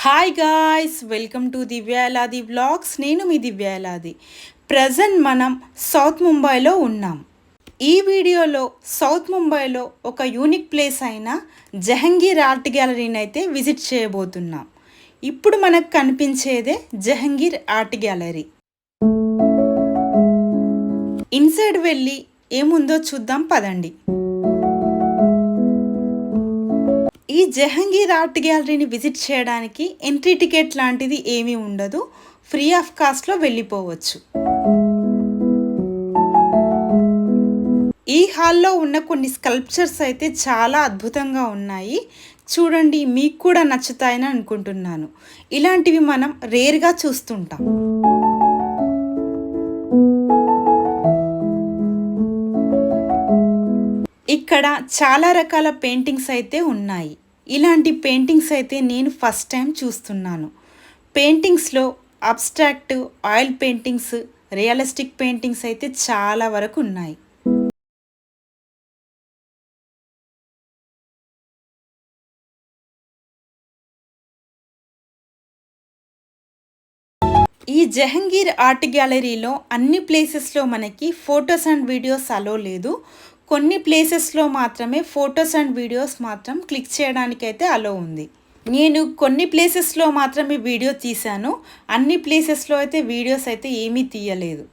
Hi guys, welcome to Divyaladi vlogs. నేను మీ దివ్యాలాది. Present మనం సౌత్ ముంబైలో ఉన్నాం. ఈ వీడియోలో సౌత్ ముంబైలో ఒక యూనిక్ ప్లేస్ అయిన జహంగీర్ ఆర్ట్ గ్యాలరీని అయితే విజిట్ చేయబోతున్నాం. ఇప్పుడు మనకు కనిపించేదే జహంగీర్ ఆర్ట్ గ్యాలరీ. ఇన్సైడ్ వెళ్ళి ఏముందో చూద్దాం పదండి. ఈ జహంగీర్ ఆర్ట్ గ్యాలరీని విజిట్ చేయడానికి ఎంట్రీ టికెట్ లాంటిది ఏమీ ఉండదు. ఫ్రీ ఆఫ్ కాస్ట్లో వెళ్ళిపోవచ్చు. ఈ హాల్లో ఉన్న కొన్ని స్కల్ప్చర్స్ అయితే చాలా అద్భుతంగా ఉన్నాయి. చూడండి, మీకు కూడా నచ్చుతాయని అనుకుంటున్నాను. ఇలాంటివి మనం రేర్గా చూస్తుంటాం. ఇక్కడ చాలా రకాల పెయింటింగ్స్ అయితే ఉన్నాయి. ఇలాంటి పెయింటింగ్స్ అయితే నేను ఫస్ట్ టైం చూస్తున్నాను. పెయింటింగ్స్లో abstract, oil paintings, realistic paintings అయితే చాలా వరకు ఉన్నాయి. ఈ జహంగీర్ ఆర్ట్ గ్యాలరీలో అన్ని ప్లేసెస్లో మనకి ఫొటోస్ అండ్ వీడియోస్ అలో లేదు. కొన్ని ప్లేసెస్లో మాత్రమే ఫొటోస్ అండ్ వీడియోస్ మాత్రం క్లిక్ చేయడానికైతే అలో ఉంది. నేను కొన్ని ప్లేసెస్లో మాత్రమే వీడియో తీశాను. అన్ని ప్లేసెస్లో అయితే వీడియోస్ అయితే ఏమీ తీయలేదు.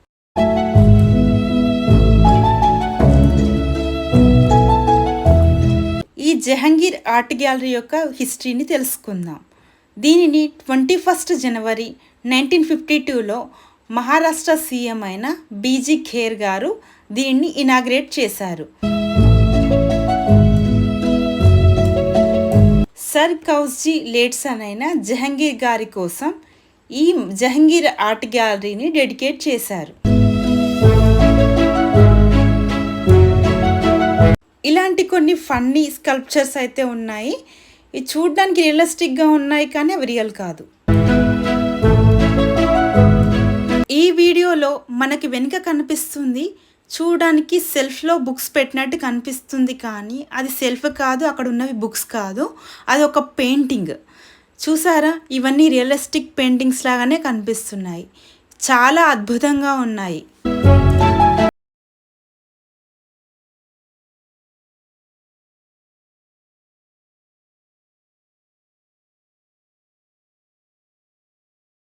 ఈ జహంగీర్ ఆర్ట్ గ్యాలరీ యొక్క హిస్టరీని తెలుసుకుందాం. దీనిని 21 జనవరి 1952లో మహారాష్ట్ర సీఎం అయిన బీజీ ఖేర్ గారు దీన్ని ఇనాగ్రేట్ చేశారు. సర్ కౌస్జీ లేట్సన్ అయిన జహంగీర్ గారి కోసం ఈ జహంగీర్ ఆర్ట్ గ్యాలరీని డెడికేట్ చేశారు. ఇలాంటి కొన్ని ఫన్నీ స్కల్ప్చర్స్ అయితే ఉన్నాయి. ఇవి చూడడానికి రియలిస్టిక్గా ఉన్నాయి, కానీ అవి రియల్ కాదు. ఈ వీడియోలో మనకి వెనుక కనిపిస్తుంది చూడడానికి సెల్ఫ్లో బుక్స్ పెట్టినట్టు కనిపిస్తుంది, కానీ అది సెల్ఫ్ కాదు, అక్కడ ఉన్నవి బుక్స్ కాదు, అది ఒక పెయింటింగ్. చూసారా, ఇవన్నీ రియలిస్టిక్ పెయింటింగ్స్ లాగానే కనిపిస్తున్నాయి. చాలా అద్భుతంగా ఉన్నాయి.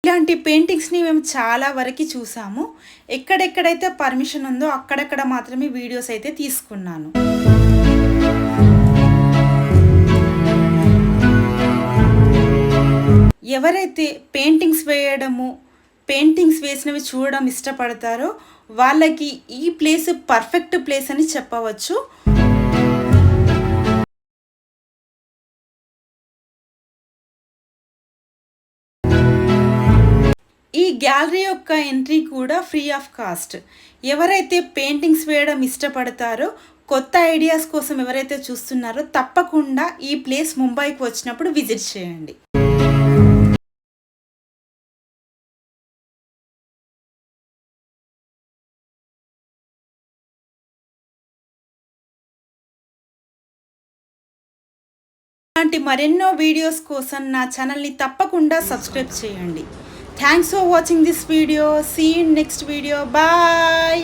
ఇలాంటి పెయింటింగ్స్ని మేము చాలా వరకు చూసాము. ఎక్కడెక్కడైతే పర్మిషన్ ఉందో అక్కడక్కడ మాత్రమే వీడియోస్ అయితే తీసుకున్నాను. ఎవరైతే పెయింటింగ్స్ వేయడము, పెయింటింగ్స్ వేసినవి చూడడం ఇష్టపడతారో వాళ్ళకి ఈ ప్లేస్ పర్ఫెక్ట్ ప్లేస్ అని చెప్పవచ్చు. ఈ గ్యాలరీ యొక్క ఎంట్రీ కూడా ఫ్రీ ఆఫ్ కాస్ట్. ఎవరైతే పెయింటింగ్స్ వేయడం ఇష్టపడతారో, కొత్త ఐడియాస్ కోసం ఎవరైతే చూస్తున్నారో తప్పకుండా ఈ ప్లేస్ ముంబైకి వచ్చినప్పుడు విజిట్ చేయండి. ఇలాంటి మరెన్నో వీడియోస్ కోసం నా ఛానల్ని తప్పకుండా సబ్స్క్రైబ్ చేయండి. Thanks for watching this video. See you in next video. Bye.